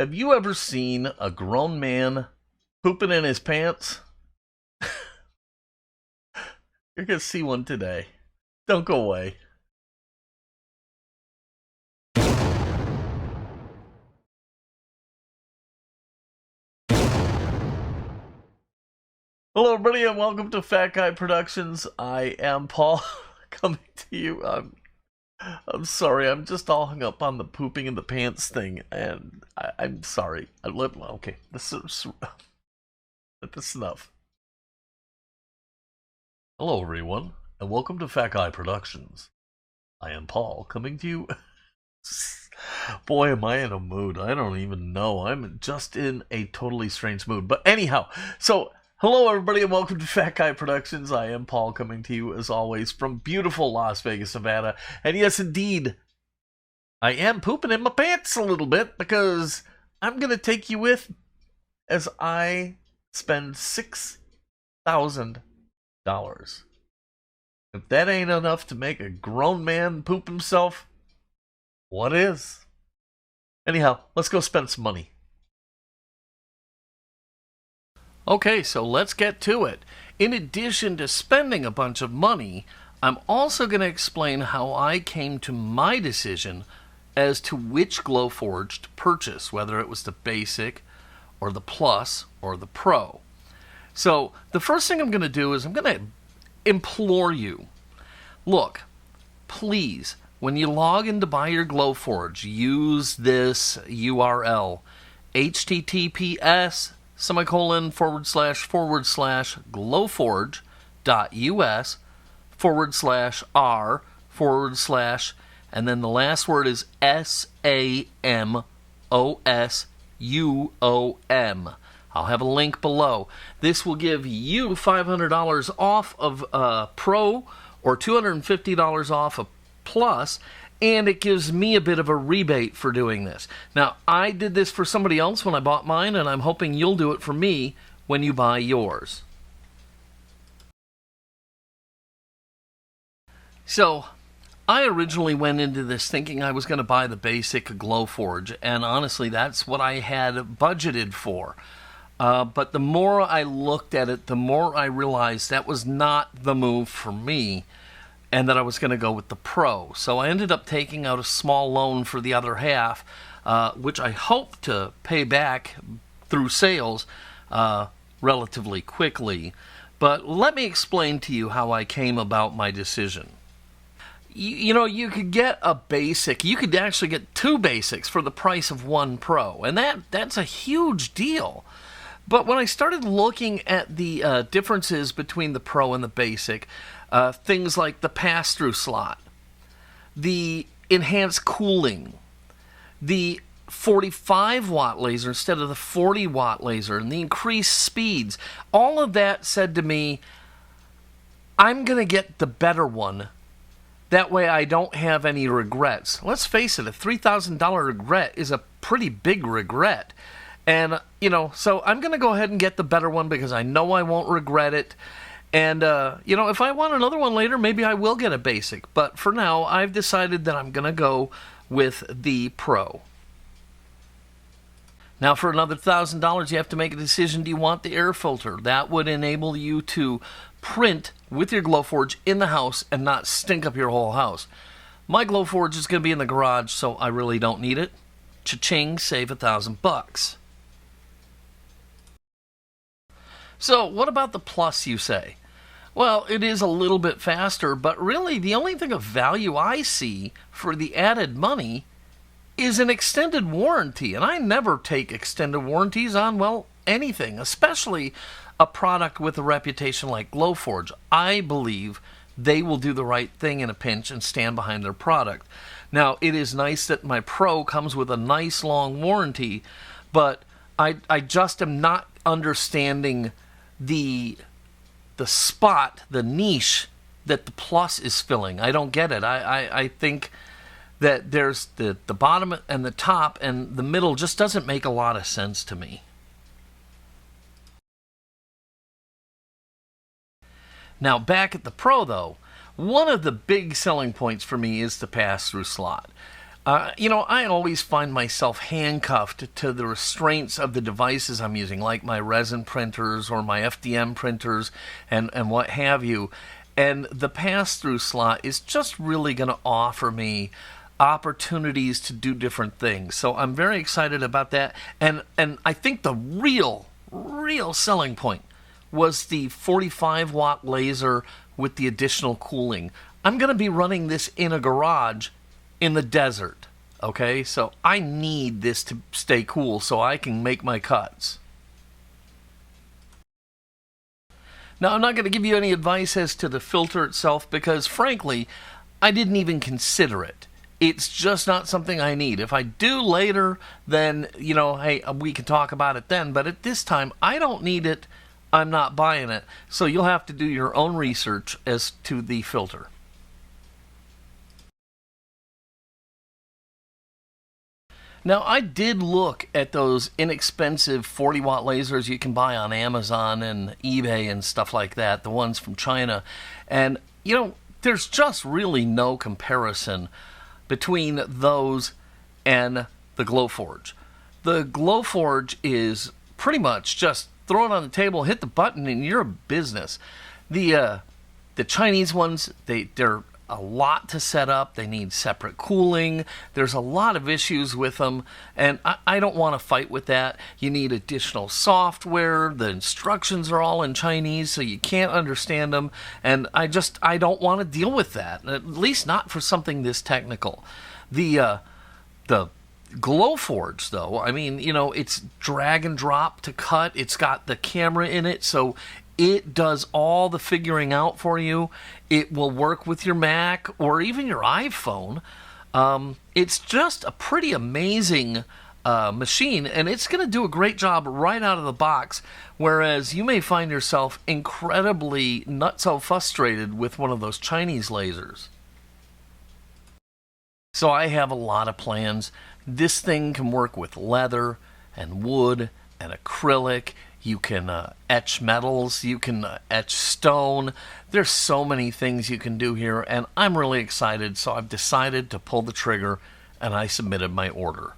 Have you ever seen a grown man pooping in his pants? You're going to see one today. Don't go away. Hello, everybody, and welcome to Fat Guy Productions. I am Paul, coming to you. I'm sorry, I'm just all hung up on the pooping in the pants thing, and I'm sorry. Okay, this is enough. Hello, everyone, and welcome to Fat Guy Productions. I am Paul, coming to you. Boy, am I in a mood. I don't even know. I'm just in a totally strange mood. But anyhow, so hello, everybody, and welcome to Fat Guy Productions. I am Paul, coming to you, as always, from beautiful Las Vegas, Nevada. And yes, indeed, I am pooping in my pants a little bit because I'm going to take you with as I spend $6,000. If that ain't enough to make a grown man poop himself, what is? Anyhow, let's go spend some money. Okay, so let's get to it. In addition to spending a bunch of money, I'm also going to explain how I came to my decision as to which Glowforge to purchase, whether it was the Basic or the Plus or the Pro. So the first thing I'm going to do is I'm going to implore you, look, please, when you log in to buy your Glowforge, use this URL, https://glowforge.us/r/ and then the last word is SAMOSUOM. I'll have a link below. This will give you $500 off of Pro or $250 off of Plus, and it gives me a bit of a rebate for doing this. Now, I did this for somebody else when I bought mine, and I'm hoping you'll do it for me when you buy yours. So, I originally went into this thinking I was going to buy the Basic Glowforge, and honestly, that's what I had budgeted for. But the more I looked at it, the more I realized that was not the move for me, and that I was going to go with the Pro. So I ended up taking out a small loan for the other half, which I hope to pay back through sales relatively quickly. But let me explain to you how I came about my decision. You know, you could get a Basic. You could actually get two Basics for the price of one Pro, and that's a huge deal. But when I started looking at the differences between the Pro and the Basic, things like the pass-through slot, the enhanced cooling, the 45-watt laser instead of the 40-watt laser, and the increased speeds, all of that said to me, I'm going to get the better one. That way I don't have any regrets. Let's face it, a $3,000 regret is a pretty big regret. And, so I'm going to go ahead and get the better one because I know I won't regret it. And, if I want another one later, maybe I will get a Basic. But for now, I've decided that I'm going to go with the Pro. Now, for another $1,000, you have to make a decision. Do you want the air filter? That would enable you to print with your Glowforge in the house and not stink up your whole house. My Glowforge is going to be in the garage, so I really don't need it. Cha-ching, save $1,000. So, what about the Plus, you say? Well, it is a little bit faster, but really the only thing of value I see for the added money is an extended warranty. And I never take extended warranties on, well, anything, especially a product with a reputation like Glowforge. I believe they will do the right thing in a pinch and stand behind their product. Now, it is nice that my Pro comes with a nice long warranty, but I just am not understanding the spot, the niche that the Plus is filling. I don't get it. I think that there's the bottom and the top, and the middle just doesn't make a lot of sense to me. Now, back at the Pro, though, one of the big selling points for me is the pass-through slot. I always find myself handcuffed to the restraints of the devices I'm using, like my resin printers or my FDM printers and what have you. And the pass-through slot is just really going to offer me opportunities to do different things. So I'm very excited about that. And I think the real selling point was the 45 watt laser with the additional cooling. I'm going to be running this in a garage in the desert. Okay, so I need this to stay cool so I can make my cuts. Now, I'm not going to give you any advice as to the filter itself because, frankly, I didn't even consider it. It's just not something I need. If I do later, then, hey, we can talk about it then. But at this time, I don't need it. I'm not buying it. So you'll have to do your own research as to the filter. Now, I did look at those inexpensive 40 watt lasers you can buy on Amazon and eBay and stuff like that, the ones from China. And, there's just really no comparison between those and the Glowforge. The Glowforge is pretty much just throw it on the table, hit the button, and you're a business. The Chinese ones, they're a lot to set up. They need separate cooling. There's a lot of issues with them, and I don't want to fight with that. You need additional software. The instructions are all in Chinese, so you can't understand them, and I don't want to deal with that, at least not for something this technical. The Glowforge, though, I mean, it's drag and drop to cut. It's got the camera in it, so it does all the figuring out for you. It will work with your Mac or even your iPhone. It's just a pretty amazing machine, and it's going to do a great job right out of the box, whereas you may find yourself incredibly nutso frustrated with one of those Chinese lasers. So I have a lot of plans. This thing can work with leather and wood and acrylic. You can etch metals. You can etch stone. There's so many things you can do here, and I'm really excited, so I've decided to pull the trigger, and I submitted my order.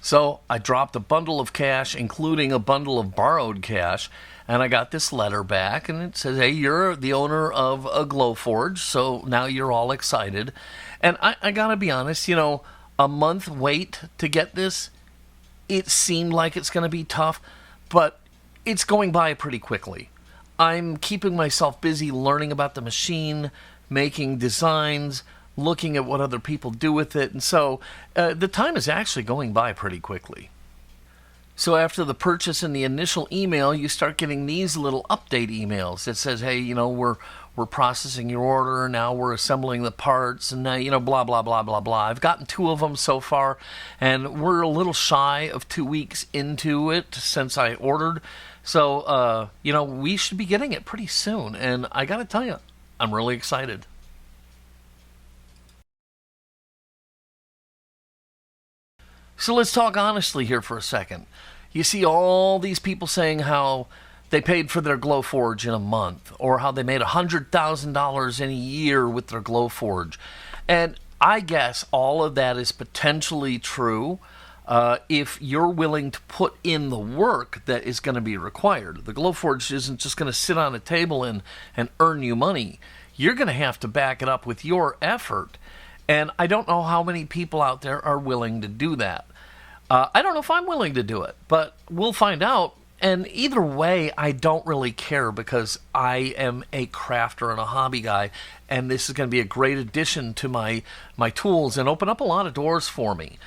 So I dropped a bundle of cash, including a bundle of borrowed cash, and I got this letter back, and it says, hey, you're the owner of a Glowforge, so now you're all excited. And I gotta be honest, a month wait to get this, it seemed like it's going to be tough, but it's going by pretty quickly. I'm keeping myself busy learning about the machine, making designs, looking at what other people do with it, and so the time is actually going by pretty quickly. So after the purchase and the initial email, you start getting these little update emails that says, hey, we're processing your order, now we're assembling the parts, and now, blah, blah, blah, blah, blah. I've gotten 2 of them so far, and we're a little shy of 2 weeks into it since I ordered. So, we should be getting it pretty soon, and I gotta tell you, I'm really excited. So let's talk honestly here for a second. You see all these people saying how they paid for their Glowforge in a month, or how they made $100,000 in a year with their Glowforge. And I guess all of that is potentially true if you're willing to put in the work that is going to be required. The Glowforge isn't just going to sit on a table and earn you money. You're going to have to back it up with your effort. And I don't know how many people out there are willing to do that. I don't know if I'm willing to do it, but we'll find out. And either way, I don't really care because I am a crafter and a hobby guy, and this is going to be a great addition to my tools and open up a lot of doors for me.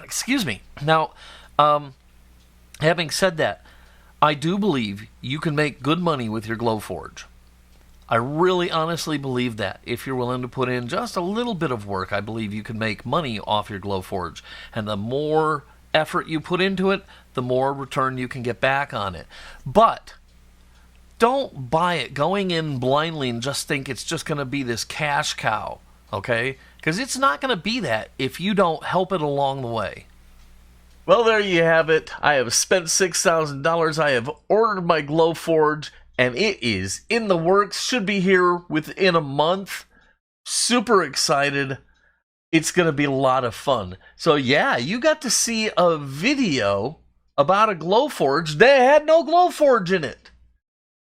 Excuse me. Now, having said that, I do believe you can make good money with your Glowforge. I really honestly believe that. If you're willing to put in just a little bit of work, I believe you can make money off your Glowforge. And the more effort you put into it, the more return you can get back on it. But don't buy it going in blindly and just think it's just going to be this cash cow, okay? Because it's not going to be that if you don't help it along the way. Well, there you have it. I have spent $6,000. I have ordered my Glowforge, and it is in the works. Should be here within a month. Super excited. It's going to be a lot of fun. So yeah, you got to see a video about a Glowforge that had no Glowforge in it.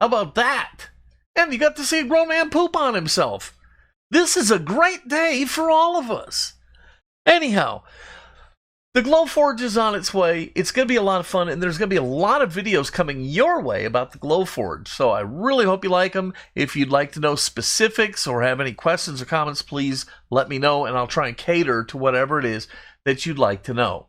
How about that? And you got to see a grown man poop on himself. This is a great day for all of us. Anyhow, the Glowforge is on its way. It's going to be a lot of fun, and there's going to be a lot of videos coming your way about the Glowforge. So I really hope you like them. If you'd like to know specifics or have any questions or comments, please let me know, and I'll try and cater to whatever it is that you'd like to know.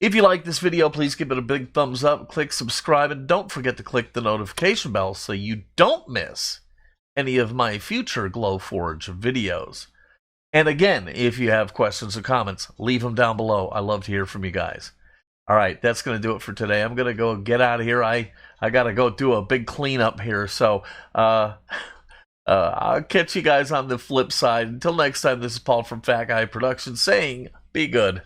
If you like this video, please give it a big thumbs up, click subscribe, and don't forget to click the notification bell so you don't miss any of my future Glowforge videos. And again, if you have questions or comments, leave them down below. I love to hear from you guys. All right, that's going to do it for today. I'm going to go get out of here. I got to go do a big cleanup here. So I'll catch you guys on the flip side. Until next time, this is Paul from Fat Guy Productions saying, be good.